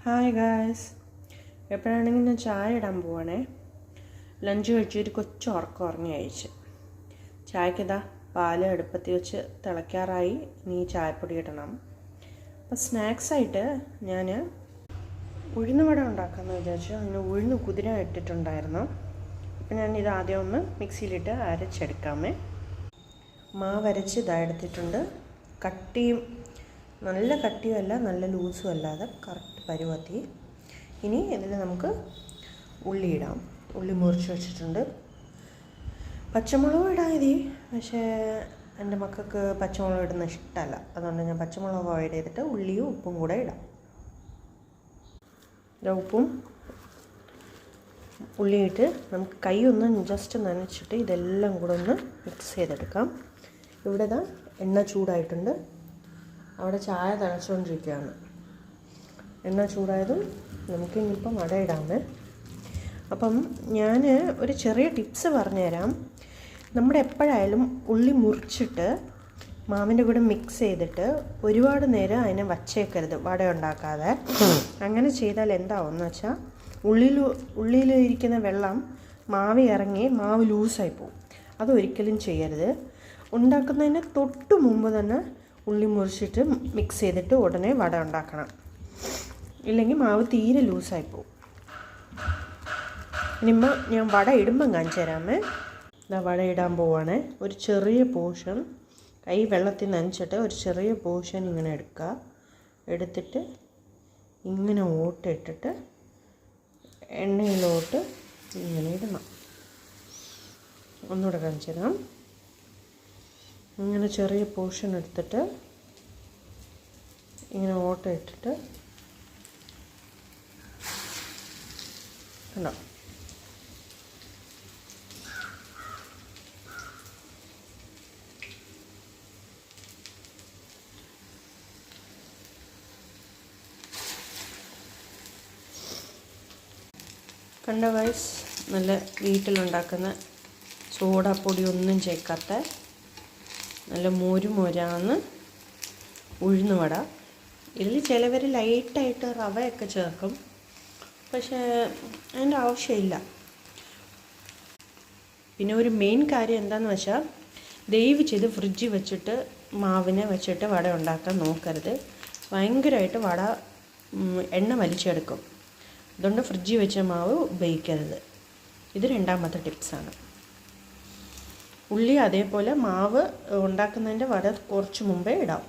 Hi guys, എപ്പോഴാണെങ്കിൽ ഞാൻ ചായ ഇടാൻ പോവാണേ. ലഞ്ച് കഴിച്ചൊരു കൊച്ചു ഉറങ്ങി കഴിച്ച്. ചായക്കിതാ പാല് അടുപ്പത്തി വെച്ച് തിളയ്ക്കാറായി. ഇനി ചായപ്പൊടി ഇടണം. അപ്പോൾ സ്നാക്സായിട്ട് ഞാൻ ഉഴുന്നുവട ഉണ്ടാക്കാമെന്ന് വിചാരിച്ചു. അതിന് ഉഴുന്ന് കുതിര ഇട്ടിട്ടുണ്ടായിരുന്നു. അപ്പോൾ ഞാൻ ഇത് ആദ്യം ഒന്ന് മിക്സിയിലിട്ട് അരച്ചെടുക്കാമേ. മാവ് അരച്ച് ഇതാ എടുത്തിട്ടുണ്ട്. കട്ടിയും നല്ല കട്ടിയുമല്ല നല്ല ലൂസും അല്ലാതെ കറക്റ്റ് പരുവത്തി. ഇനി ഇതിൽ നമുക്ക് ഉള്ളി ഇടാം. ഉള്ളി മുറിച്ച് വെച്ചിട്ടുണ്ട്. പച്ചമുളക് ഇടാൻ മതി, പക്ഷേ എൻ്റെ മക്കൾക്ക് പച്ചമുളക് ഇടുന്ന ഇഷ്ടമല്ല. അതുകൊണ്ട് ഞാൻ പച്ചമുളക് അവോയ്ഡ് ചെയ്തിട്ട് ഉള്ളിയും ഉപ്പും കൂടെ ഇടാം. ഉപ്പും ഉള്ളിയിട്ട് നമുക്ക് കൈ ഒന്ന് ജസ്റ്റ് നനച്ചിട്ട് ഇതെല്ലാം കൂടെ ഒന്ന് മിക്സ് ചെയ്തെടുക്കാം. ഇവിടെ ഇതാ എണ്ണ ചൂടായിട്ടുണ്ട്. അവിടെ ചായ തിളച്ചുകൊണ്ടിരിക്കുകയാണ്. എണ്ണ ചൂടായതും നമുക്ക് ഇനിയിപ്പം വട ഇടാമേ. അപ്പം ഞാൻ ഒരു ചെറിയ ടിപ്സ് പറഞ്ഞുതരാം. നമ്മുടെ എപ്പോഴായാലും ഉള്ളി മുറിച്ചിട്ട് മാവിൻ്റെ കൂടെ മിക്സ് ചെയ്തിട്ട് ഒരുപാട് നേരം അതിനെ വച്ചേക്കരുത്, വട ഉണ്ടാക്കാതെ. അങ്ങനെ ചെയ്താൽ എന്താവുമെന്ന് വെച്ചാൽ ഉള്ളിയിൽ ഇരിക്കുന്ന വെള്ളം മാവ് ഇറങ്ങി മാവ് ലൂസായി പോകും. അതൊരിക്കലും ചെയ്യരുത്. ഉണ്ടാക്കുന്നതിന് തൊട്ട് മുമ്പ് തന്നെ ഉള്ളി മുറിച്ചിട്ട് മിക്സ് ചെയ്തിട്ട് ഉടനെ വട ഉണ്ടാക്കണം. ഇല്ലെങ്കിൽ മാവ് തീരെ ലൂസായി പോകും. ഇനിയിപ്പോൾ ഞാൻ വട ഇടുമ്പം കാണിച്ചു തരാമേ. ഇതാ വട ഇടാൻ പോവാണ്. ഒരു ചെറിയ പോർഷൻ കൈ വെള്ളത്തിൽ നനച്ചിട്ട് ഒരു ചെറിയ പോർഷൻ ഇങ്ങനെ എടുക്കുക. എടുത്തിട്ട് ഇങ്ങനെ ഓട്ടിട്ടിട്ട് എണ്ണയിലോട്ട് ഇങ്ങനെ ഇടണം. ഒന്നുകൂടെ കാണിച്ചു തരാം. ഇങ്ങനെ ചെറിയ പോർഷൻ എടുത്തിട്ട് ഇങ്ങനെ ഓട്ട ഇട്ടിട്ട് കണ്ടോ, കണ്ടോ ഗൈസ്, നല്ല വീട്ടിലുണ്ടാക്കുന്ന സോഡാപ്പൊടി ഒന്നും ചേർക്കാത്ത നല്ല മോരാന്ന് ഉഴുന്നുവട. ഇതിൽ ചിലവർ ലൈറ്റായിട്ട് റവയൊക്കെ ചേർക്കും, പക്ഷേ അതിൻ്റെ ആവശ്യമില്ല. പിന്നെ ഒരു മെയിൻ കാര്യം എന്താണെന്ന് വെച്ചാൽ, ദയവ് ചെയ്ത് ഫ്രിഡ്ജിൽ വെച്ചിട്ട് മാവിനെ വെച്ചിട്ട് വട ഉണ്ടാക്കാൻ നോക്കരുത്. ഭയങ്കരമായിട്ട് വട എണ്ണ വലിച്ചെടുക്കും. അതുകൊണ്ട് ഫ്രിഡ്ജിൽ വെച്ച മാവ് ഉപയോഗിക്കരുത്. ഇത് രണ്ടാമത്തെ ടിപ്സാണ്. ഉള്ളി അതേപോലെ മാവ് ഉണ്ടാക്കുന്നതിൻ്റെ വട കുറച്ച് മുമ്പേ ഇടാം.